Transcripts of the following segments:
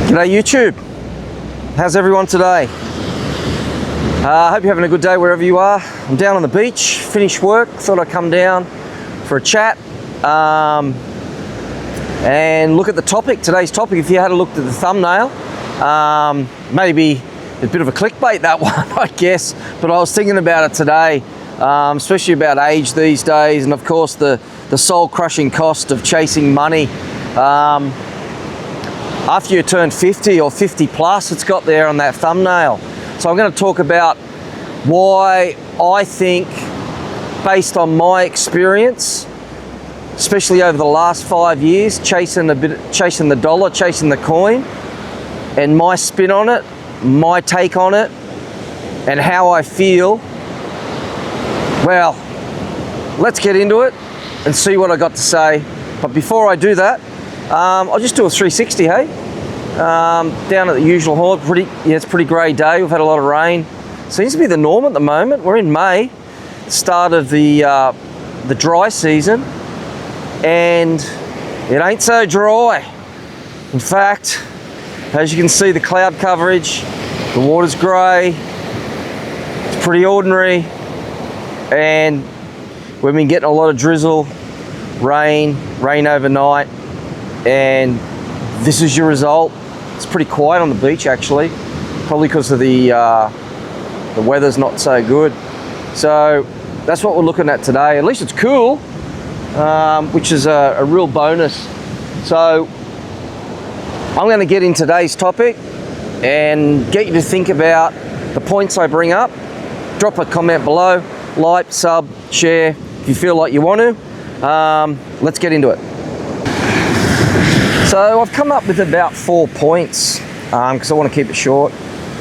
G'day YouTube, how's everyone today? I hope you're having a good day wherever you are. I'm down on the beach, finished work, thought I'd come down for a chat and look at the topic, today's topic. If you had a look at the thumbnail, maybe a bit of a clickbait that one, I guess, but I was thinking about it today, especially about age these days, and of course the soul-crushing cost of chasing money. After you turn 50 or 50 plus, it's got there on that thumbnail. So I'm going to talk about why I think, based on my experience, especially over the last 5 years, chasing the dollar, chasing the coin, and my spin on it, my take on it, and how I feel. Well, let's get into it and see what I got to say. But before I do that, I'll just do a 360, hey? Down at the usual horde, it's a pretty grey day. We've had a lot of rain. Seems to be the norm at the moment. We're in May, start of the dry season, and it ain't so dry. In fact, as you can see, the cloud coverage, the water's grey, it's pretty ordinary, and we've been getting a lot of drizzle, rain overnight, and this is your result. It's pretty quiet on the beach actually, probably because of the weather's not so good. So that's what we're looking at today. At least it's cool, which is a real bonus. So I'm going to get in today's topic and get you to think about the points I bring up. Drop a comment below, like, sub, share if you feel like you want to. Let's get into it. So I've come up with about 4 points because I want to keep it short.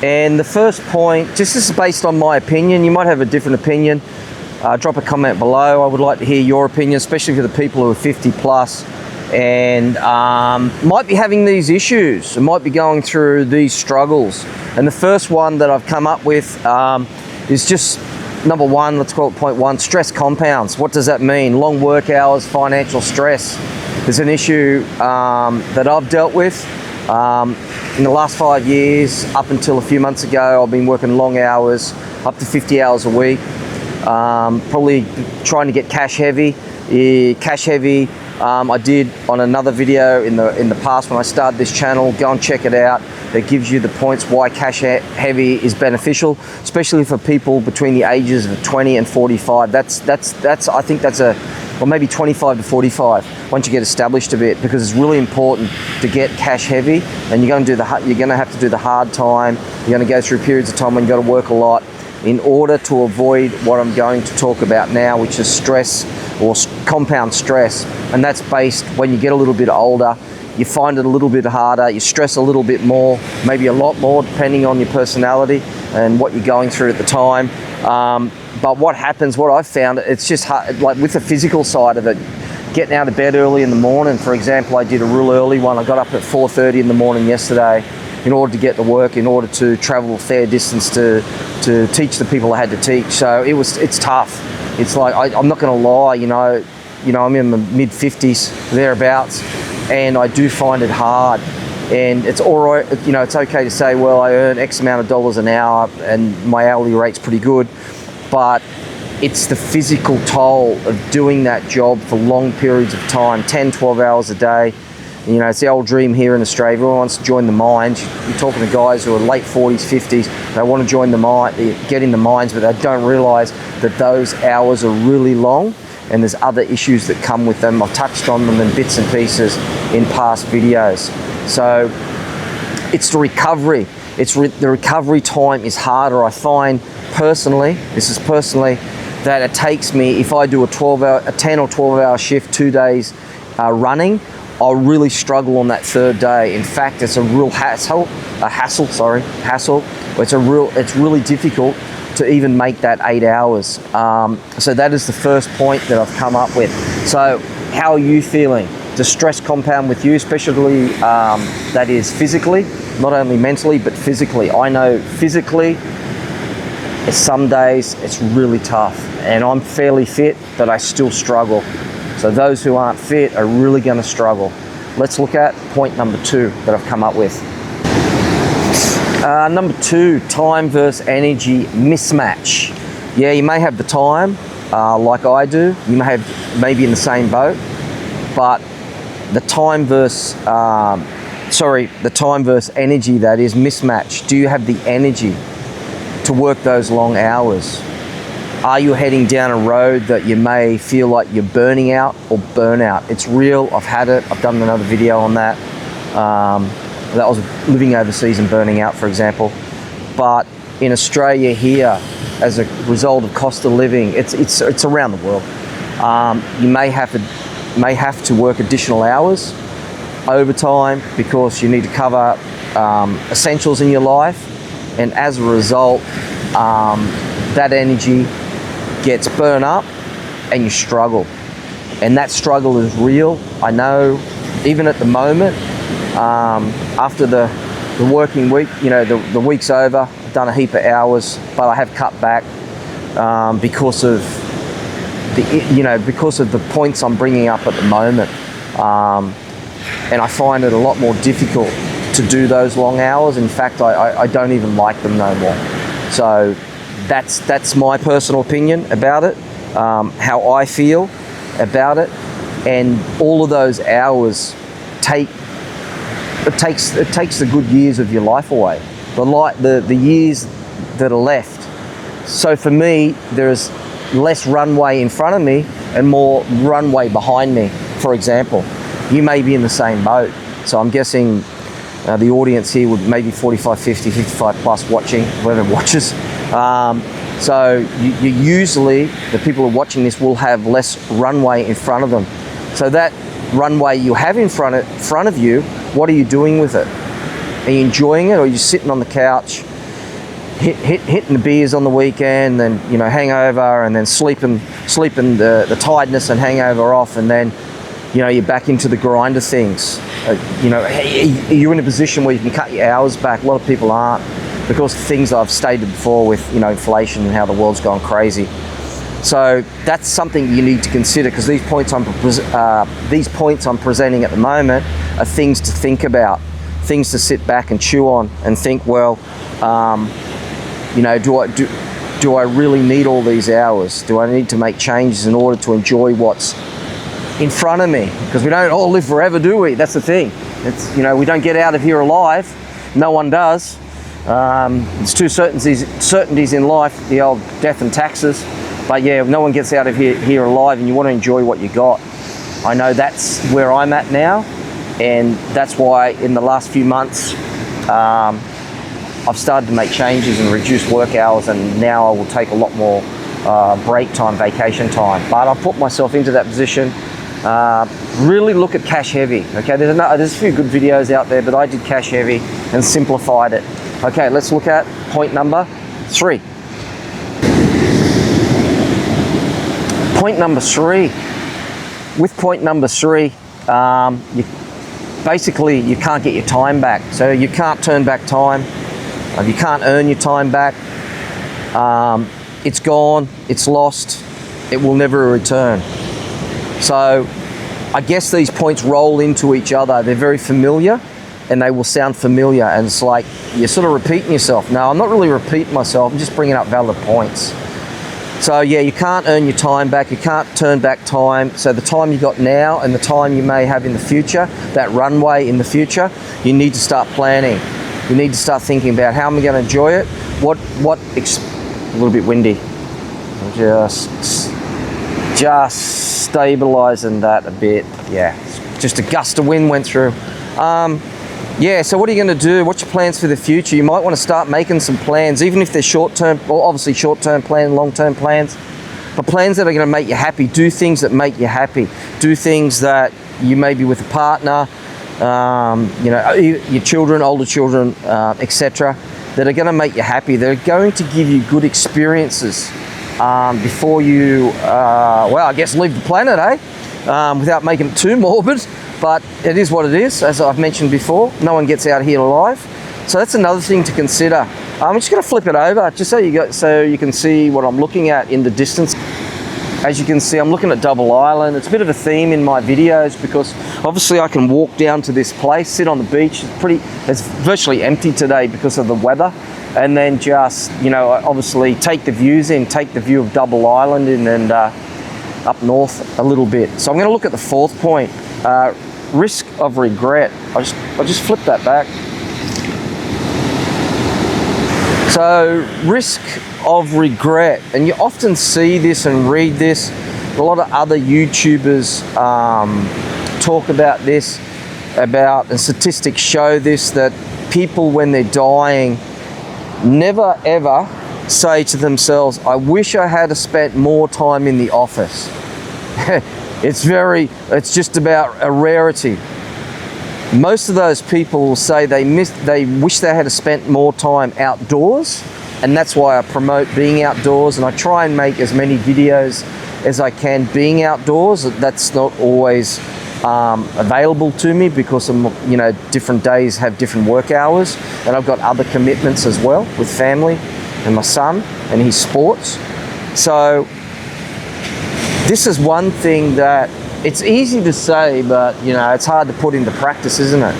And the first point, just this is based on my opinion. You might have a different opinion. Drop a comment below. I would like to hear your opinion, especially for the people who are 50 plus and might be having these issues and might be going through these struggles. And the first one that I've come up with is just number one, let's call it point one, stress compounds. What does that mean? Long work hours, financial stress. There's an issue that I've dealt with in the last 5 years. Up until a few months ago, I've been working long hours, up to 50 hours a week, probably trying to get cash heavy. I did on another video in the past when I started this channel. Go and check it out. That gives you the points why cash heavy is beneficial, especially for people between the ages of 20 and 45. That's I think that's or maybe 25 to 45 once you get established a bit, because it's really important to get cash heavy, and you're going to have to do the hard time. You're going to go through periods of time when you've got to work a lot in order to avoid what I'm going to talk about now, which is stress or compound stress. And that's based when you get a little bit older, you find it a little bit harder, you stress a little bit more, maybe a lot more depending on your personality and what you're going through at the time. But what happens, what I've found, it's just hard, like with the physical side of it, getting out of bed early in the morning. For example, I did a real early one. I got up at 4:30 in the morning yesterday in order to get to work, in order to travel a fair distance to teach the people I had to teach. So it's tough. It's like, I'm not going to lie, you know, I'm in the mid 50s, thereabouts, and I do find it hard. And it's all right, you know, it's okay to say, well, I earn X amount of dollars an hour and my hourly rate's pretty good, but it's the physical toll of doing that job for long periods of time, 10, 12 hours a day. You know, it's the old dream here in Australia. Everyone wants to join the mines. You're talking to guys who are late 40s, 50s. They want to join the mine, get in the mines, but they don't realise that those hours are really long, and there's other issues that come with them. I've touched on them in bits and pieces in past videos. So it's the recovery. The recovery time is harder. I find personally, that it takes me, if I do a 10 or 12 hour shift, 2 days running, I'll really struggle on that third day. In fact, it's a real hassle. It's really difficult to even make that 8 hours. So that is the first point that I've come up with. So how are you feeling? Does stress compound with you, especially that is physically, not only mentally, but physically? I know physically, some days it's really tough, and I'm fairly fit, but I still struggle. So those who aren't fit are really going to struggle. Let's look at point number 2 that I've come up with. Number 2, time versus energy mismatch. Yeah, you may have the time, like I do. You may have maybe in the same boat, but the time versus energy, that is mismatch. Do you have the energy to work those long hours? Are you heading down a road that you may feel like you're burning out or burnout? It's real. I've had it. I've done another video on that. That was living overseas and burning out, for example. But in Australia here, as a result of cost of living, it's around the world. You may have to work additional hours, overtime, because you need to cover essentials in your life, and as a result, that energy gets burned up and you struggle, and that struggle is real. I know, even at the moment, after the working week, you know, the week's over, I've done a heap of hours, but I have cut back because of the points I'm bringing up at the moment, and I find it a lot more difficult to do those long hours. In fact, I don't even like them no more. So that's my personal opinion about it, how I feel about it, and all of those hours takes the good years of your life away, the years that are left. So for me, there's less runway in front of me and more runway behind me. For example, you may be in the same boat. So I'm guessing the audience here would maybe 45, 50, 55 plus watching, whoever watches. So you usually, the people who are watching this will have less runway in front of them. So that runway you have in front of you, what are you doing with it? Are you enjoying it, or are you sitting on the couch, hitting the beers on the weekend, then, you know, hangover, and then sleeping the tiredness and hangover off, and then, you know, you're back into the grind of things. You know, you're in a position where you can cut your hours back. A lot of people aren't, because of things I've stated before with, you know, inflation and how the world's gone crazy. So that's something you need to consider, because these points I'm presenting at the moment are things to think about, things to sit back and chew on and think, well, you know, do I really need all these hours? Do I need to make changes in order to enjoy what's in front of me? Because we don't all live forever, do we? That's the thing. It's, you know, we don't get out of here alive. No one does. There's two certainties in life, the old death and taxes. But yeah, no one gets out of here alive, and you want to enjoy what you got. I know that's where I'm at now, and that's why in the last few months I've started to make changes and reduce work hours, and now I will take a lot more break time, vacation time. But I've put myself into that position. Really look at cash heavy. Okay, there's a few good videos out there, but I did cash heavy and simplified it. Okay, let's look at point number 3. Point number 3. With point number 3, you can't get your time back. So you can't turn back time. You can't earn your time back. It's gone. It's lost. It will never return. So I guess these points roll into each other. They're very familiar, and they will sound familiar. And it's like you're sort of repeating yourself. No, I'm not really repeating myself. I'm just bringing up valid points. So yeah, you can't earn your time back. You can't turn back time. So the time you got now and the time you may have in the future, that runway in the future, you need to start planning. You need to start thinking about, how am I going to enjoy it? A little bit windy. Just stabilizing that a bit. Yeah, just a gust of wind went through. Yeah, so what are you going to do? What's your plans for the future? You might want to start making some plans, even if they're short-term, well, obviously short-term plans, long-term plans, but plans that are going to make you happy. Do things that make you happy. Do things that you may be with a partner, you know, your children, older children, etc., that are going to make you happy. They're going to give you good experiences before you, well, I guess leave the planet, without making it too morbid. But it is what it is, as I've mentioned before. No one gets out here alive. So that's another thing to consider. I'm just going to flip it over just so you can see what I'm looking at in the distance. As you can see, I'm looking at Double Island. It's a bit of a theme in my videos because obviously I can walk down to this place, sit on the beach. It's virtually empty today because of the weather. And then just, you know, obviously take the views in, take the view of Double Island in, and up north a little bit. So I'm going to look at the fourth point, risk of regret. I just flip that back. So risk of regret, and you often see this and read this. A lot of other YouTubers talk about this, and statistics show this, that people when they're dying never ever say to themselves, I wish I had spent more time in the office. It's just about a rarity. Most of those people will say they wish they had spent more time outdoors, and that's why I promote being outdoors, and I try and make as many videos as I can being outdoors. That's not always available to me because you know, different days have different work hours, and I've got other commitments as well with family and my son and his sports. So this is one thing that it's easy to say, but you know, it's hard to put into practice, isn't it?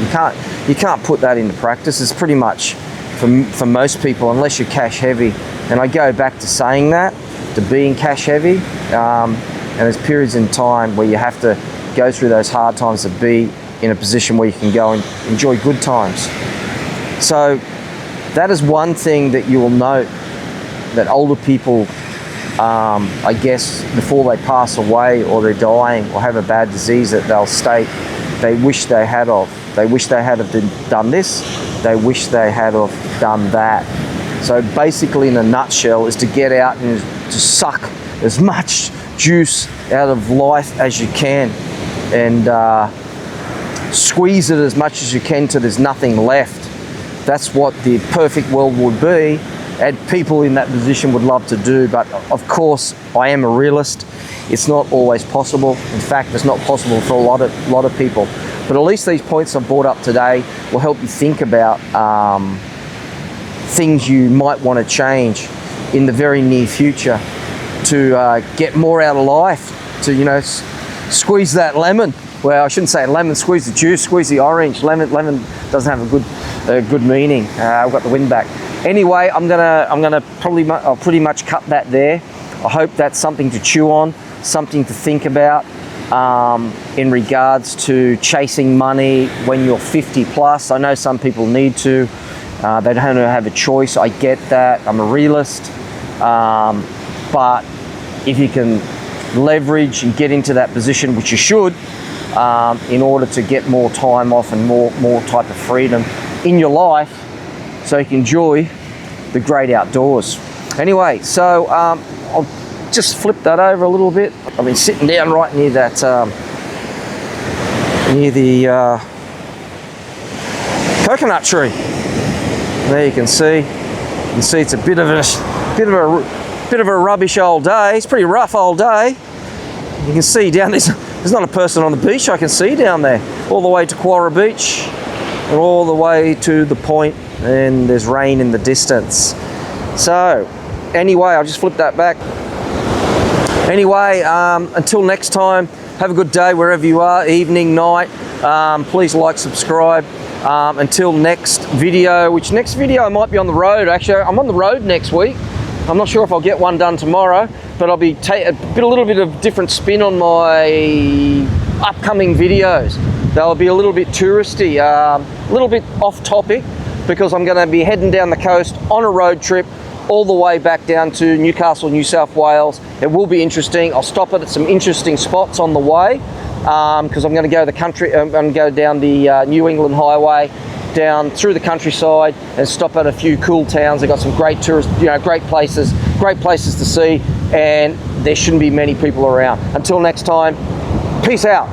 You can't put that into practice. It's pretty much for most people, unless you're cash heavy. And I go back to saying that, to being cash heavy, and there's periods in time where you have to go through those hard times to be in a position where you can go and enjoy good times. So that is one thing that you will note, that older people, I guess, before they pass away or they're dying or have a bad disease, that they'll state they wish they had of. They wish they had have done this. They wish they had have done that. So basically, in a nutshell, is to get out and to suck as much juice out of life as you can, and squeeze it as much as you can till there's nothing left. That's what the perfect world would be, and people in that position would love to do. But of course, I am a realist. It's not always possible. In fact, it's not possible for a lot of people. But at least these points I've brought up today will help you think about things you might want to change in the very near future to get more out of life, to, you know, squeeze that lemon. Well, I shouldn't say lemon, squeeze the juice, squeeze the orange. Lemon doesn't have a good meaning. I've got the wind back. Anyway, I'll pretty much cut that there. I hope that's something to chew on, something to think about in regards to chasing money when you're 50 plus. I know some people need to. They don't have a choice. I get that. I'm a realist. But if you can leverage and get into that position, which you should, in order to get more time off and more type of freedom in your life, so you can enjoy the great outdoors. Anyway, so I'll just flip that over a little bit. I've been sitting down right near that, near the coconut tree. There you can see it's a bit of a rubbish old day. It's a pretty rough old day. You can see down there's not a person on the beach I can see down there. All the way to Quorra Beach and all the way to the point, and there's rain in the distance. So anyway, I'll just flip that back. Anyway, until next time, have a good day wherever you are, evening, night. Please like, subscribe. Until next video, which next video I might be on the road. Actually, I'm on the road next week. I'm not sure if I'll get one done tomorrow, but I'll be a little bit of different spin on my upcoming videos. They'll be a little bit touristy, a little bit off topic, because I'm going to be heading down the coast on a road trip all the way back down to Newcastle, New South Wales. It will be interesting. I'll stop at some interesting spots on the way, because I'm going to go I'm going to go down the New England Highway, down through the countryside, and stop at a few cool towns. They've got some great great places to see, and there shouldn't be many people around. Until next time, peace out.